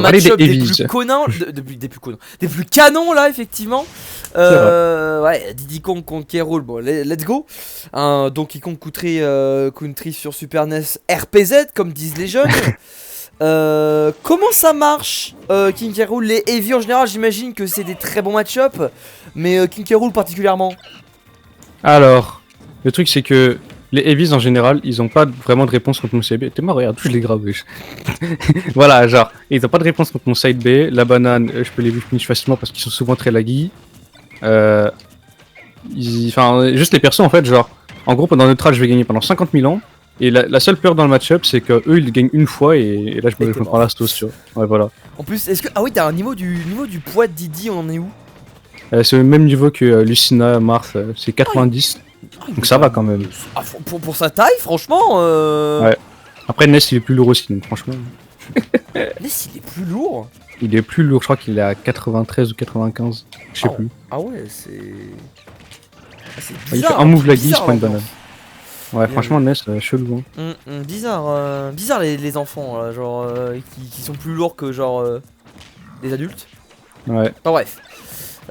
Match-up des Heavies. plus canons, des plus canons là effectivement. Ouais, Diddy Kong contre K. Rool, bon let's go. Donkey Kong Country sur Super NES RPZ comme disent les jeunes. Comment ça marche King K. Rool, les heavy en général j'imagine que c'est des très bons match-up, mais King K. Rool particulièrement. Alors, le truc c'est que les heavies en général, ils ont pas vraiment de réponse contre mon side B. T'es mort, regarde, je les grave, wesh. Voilà, genre, ils ont pas de réponse contre mon side B. La banane, je peux les finish facilement parce qu'ils sont souvent très laggy. Enfin, juste les persos en fait, genre, en gros, pendant neutral, je vais gagner pendant 50 000 ans. Et la seule peur dans le match-up, c'est que eux ils gagnent une fois et là je me prends la stos, tu vois. Ouais, voilà. En plus, est-ce que. Ah oui, t'as un niveau du poids de Diddy, on en est où? C'est le même niveau que Lucina, Mars, c'est 90. Donc ça va quand même. Ah, pour sa taille, franchement. Ouais. Après, Ness il est plus lourd aussi, donc franchement. Ness il est plus lourd. Il est plus lourd, je crois qu'il est à 93 ou 95. Je sais plus. Ah ouais, c'est. C'est Il bizarre. fait un move laggy, il se bizarre, prend une l'ambiance. banane. Ouais, franchement, Ness, chelou. Hein. Bizarre les enfants, là, genre, qui sont plus lourds que genre des adultes. Ouais. Enfin bref.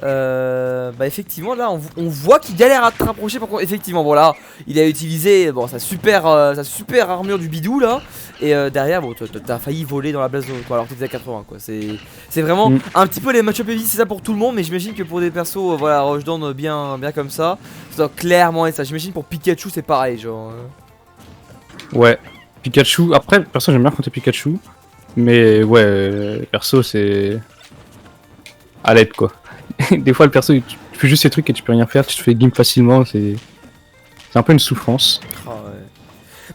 Bah effectivement là on voit qu'il galère à te rapprocher effectivement voilà il a utilisé bon sa super armure du bidou là et derrière bon t'as failli voler dans la base quoi alors que t'étais à 80 quoi c'est vraiment un petit peu les match-up heavy c'est ça pour tout le monde mais j'imagine que pour des persos voilà rushdown bien comme ça doit clairement être ça j'imagine pour Pikachu c'est pareil genre Ouais. Pikachu, après perso j'aime bien compter Pikachu mais ouais perso c'est à l'aide quoi. Des fois le perso tu fais juste ces trucs et tu peux rien faire, tu te fais game facilement, c'est un peu une souffrance. ouais.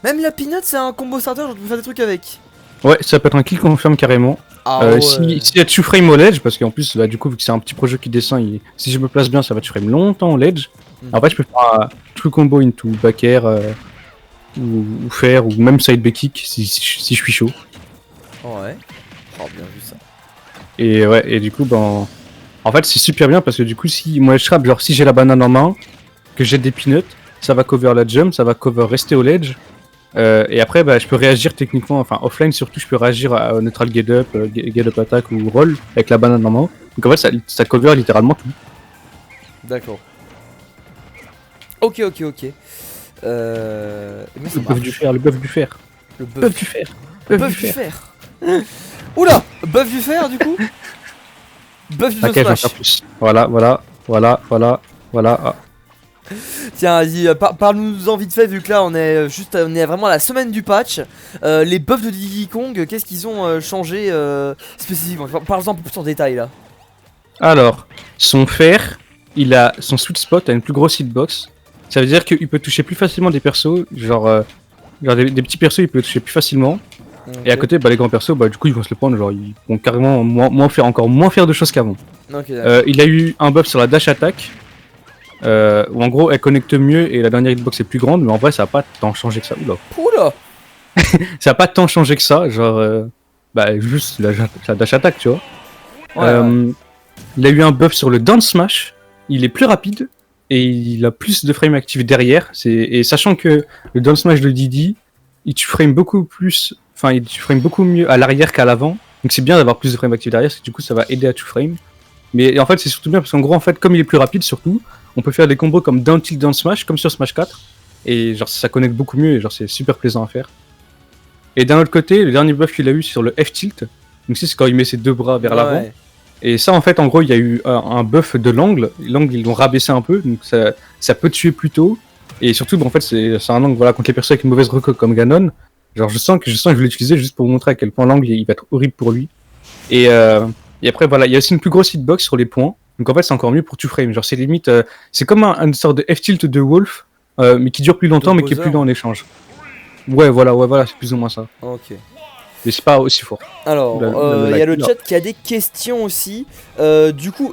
Même la Peanut c'est un combo starter genre tu peux faire des trucs avec. Ouais, ça peut être un kill confirme carrément. Ouais. Si il y a tu frame au ledge, parce qu'en plus bah, du coup vu que c'est un petit projet qui descend, si je me place bien ça va tu frame longtemps au ledge. En fait je peux faire un true combo into back air ou faire ou même side back kick si je suis chaud. Ouais. Oh bien vu ça. Et ouais, et du coup ben en fait c'est super bien parce que du coup si moi je trap, genre si j'ai la banane en main, que j'ai des peanuts, ça va cover la jump, ça va cover rester au ledge. Et après bah, je peux réagir techniquement, enfin offline surtout je peux réagir à neutral get up attack ou roll avec la banane en main. Donc en fait ça cover littéralement tout. D'accord. Ok. Le buff du fer, le buff du fer. Le buff du fer. Buff du fer. Oula, buff du fer du coup. Buff du smash. Plus. Voilà. Ah. Tiens, vas-y, parle-nous-en vite fait vu que là on est vraiment à la semaine du patch. Les buffs de Diddy Kong, qu'est-ce qu'ils ont changé spécifiquement? Parle-en un peu plus en détail là. Alors, son fer, il a son sweet spot, a une plus grosse hitbox. Ça veut dire qu'il peut toucher plus facilement des persos, genre des petits persos, il peut les toucher plus facilement. Okay. Et à côté, bah, les grands persos, bah, du coup, ils vont se le prendre, genre, ils vont carrément encore moins faire de choses qu'avant. Okay, il a eu un buff sur la dash attack, où en gros, elle connecte mieux et la dernière hitbox est plus grande, mais en vrai, ça a pas tant changé que ça. Oula. Ça a pas tant changé que ça, genre, bah, juste la dash attack, tu vois. Ouais. Il a eu un buff sur le down smash, il est plus rapide et il a plus de frame actifs derrière. Et sachant que le down smash de Diddy, tu frame beaucoup plus, enfin tu frame beaucoup mieux à l'arrière qu'à l'avant. Donc c'est bien d'avoir plus de frame actifs derrière, parce que du coup ça va aider à to frame. Mais en fait c'est surtout bien parce qu'en gros en fait comme il est plus rapide surtout, on peut faire des combos comme down tilt down smash comme sur Smash 4 et genre ça connecte beaucoup mieux et genre c'est super plaisant à faire. Et d'un autre côté, le dernier buff qu'il a eu sur le F tilt, donc c'est quand il met ses deux bras vers l'avant. Et ça en fait en gros il y a eu un buff de l'angle ils l'ont rabaissé un peu donc ça peut tuer plus tôt et surtout en fait c'est un angle voilà contre les personnes avec une mauvaise reco comme Ganon, genre je sens que je vais l'utiliser juste pour vous montrer à quel point l'angle il va être horrible pour lui et après voilà il y a aussi une plus grosse hitbox sur les points donc en fait c'est encore mieux pour two frame, genre c'est limite c'est comme une sorte de F tilt de Wolf mais qui dure plus longtemps mais qui est plus lent en échange. Ouais voilà c'est plus ou moins ça. Ok. Mais c'est pas aussi fort. Alors, il y a le chat qui a des questions aussi. Du coup,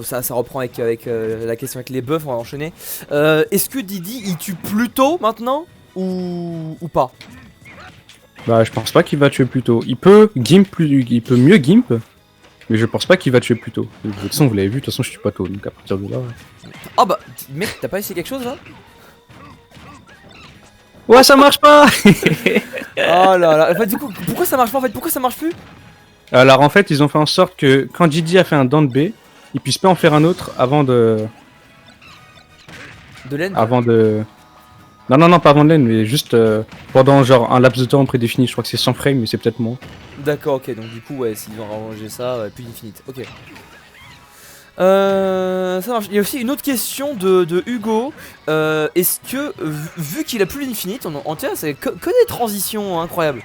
ça reprend avec la question avec les buffs, on va enchaîner. Est-ce que Diddy il tue plus tôt maintenant ou pas? Bah, je pense pas qu'il va tuer plus tôt. Il peut mieux gimp, mais je pense pas qu'il va tuer plus tôt. De toute façon, vous l'avez vu, de toute façon, je tue pas tôt, donc à partir de là. Ah bah, mec, t'as pas essayé quelque chose là? Ouais, ça marche pas. Oh là là, en fait, du coup, pourquoi ça marche pas en fait? Pourquoi ça marche plus? Alors en fait, ils ont fait en sorte que quand Didi a fait un down B, il puisse pas en faire un autre avant de. De laine. Avant de. Non, non, non, pas avant de laine, mais juste pendant genre un laps de temps prédéfini. Je crois que c'est 100 frames, mais c'est peut-être moins. D'accord, ok, donc du coup, ouais, s'ils ont rallongé ça, plus d'infinite. Ok. Ça marche. Il y a aussi une autre question de Hugo. Est-ce que, vu qu'il a plus l'infinite, on tient, c'est que des transitions incroyables.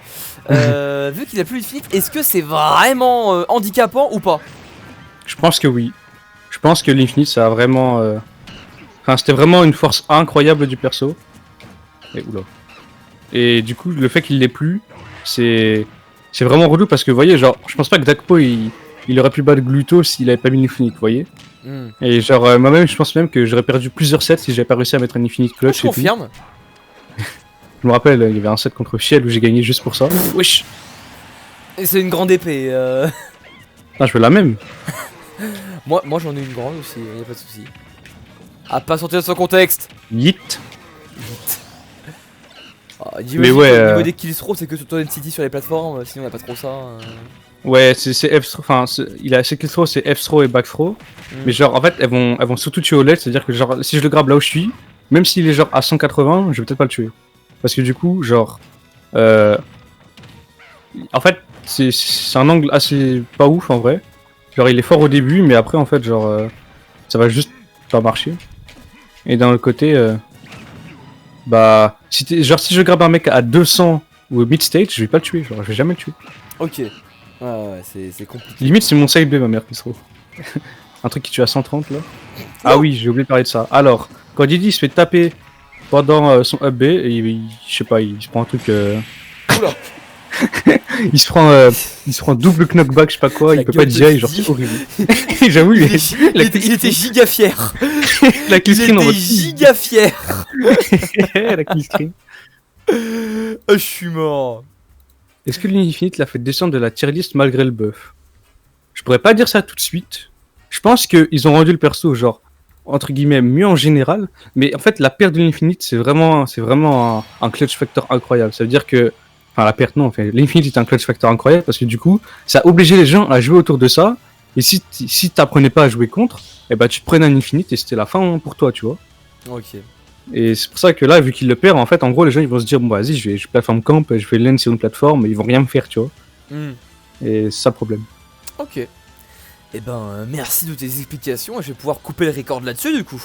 Vu qu'il a plus l'infinite, est-ce que c'est vraiment handicapant ou pas? Je pense que oui. Je pense que l'infinite, ça a vraiment. Enfin, c'était vraiment une force incroyable du perso. Et oula. Et du coup, le fait qu'il l'ait plus, c'est vraiment relou parce que vous voyez, genre, je pense pas que Dakpo il aurait pu battre Gluto s'il avait pas mis l'infinite, vous voyez. Et genre, moi-même, je pense même que j'aurais perdu plusieurs sets si j'avais pas réussi à mettre un infinite clutch. Je confirme. Je me rappelle, il y avait un set contre Fiel où j'ai gagné juste pour ça. Wesh. Et c'est une grande épée. Ah, je veux la même. Moi j'en ai une grande aussi, y a pas de souci. À pas sortir de son contexte. Yeet. Mais ouais, au niveau des kills throw, c'est que sur Toad City sur les plateformes, sinon on a pas trop ça. Ouais, c'est F-throw, enfin, il a ses kill throw, c'est F-throw et back throw. Mais genre, en fait, elles vont surtout tuer au LED, c'est-à-dire que genre, si je le grabe là où je suis, même s'il est genre à 180, je vais peut-être pas le tuer. Parce que du coup, genre, en fait, c'est un angle assez pas ouf en vrai. Genre, il est fort au début, mais après, en fait, genre, ça va juste pas marcher. Et d'un autre côté, bah, si je grabe un mec à 200 ou mid stage, je vais pas le tuer, genre, je vais jamais le tuer. Ok. Ouais, c'est compliqué. Limite, c'est mon side B, ma mère, qui se trouve. Un truc qui tue à 130 là. Ah oui, j'ai oublié de parler de ça. Alors, quand Didi se fait taper pendant son up B, et je sais pas, il se prend un truc. Oula. il se prend double knockback, je sais pas quoi, il peut pas dire, genre c'est horrible. J'avoue, il était giga fier. La kill screen en mode. Giga fier. La kill screen. Je suis mort. Est-ce que l'Infinite l'a fait descendre de la tier list malgré le buff? Je pourrais pas dire ça tout de suite. Je pense qu'ils ont rendu le perso, genre, entre guillemets, mieux en général. Mais en fait, la perte de l'Infinite, c'est vraiment un clutch factor incroyable. Ça veut dire que. Enfin, la perte, non, en fait. L'Infinite est un clutch factor incroyable parce que du coup, ça a obligé les gens à jouer autour de ça. Et si t'apprenais pas à jouer contre, eh ben, tu te prenais un Infinite et c'était la fin pour toi, tu vois. Ok. Et c'est pour ça que là, vu qu'il le perd, en fait, en gros, les gens ils vont se dire, bon, vas-y, je vais plateforme camp, je vais lane sur une plateforme, et ils vont rien me faire, tu vois. Et c'est ça le problème. Ok. Eh ben, merci de tes explications, et je vais pouvoir couper le record là-dessus, du coup.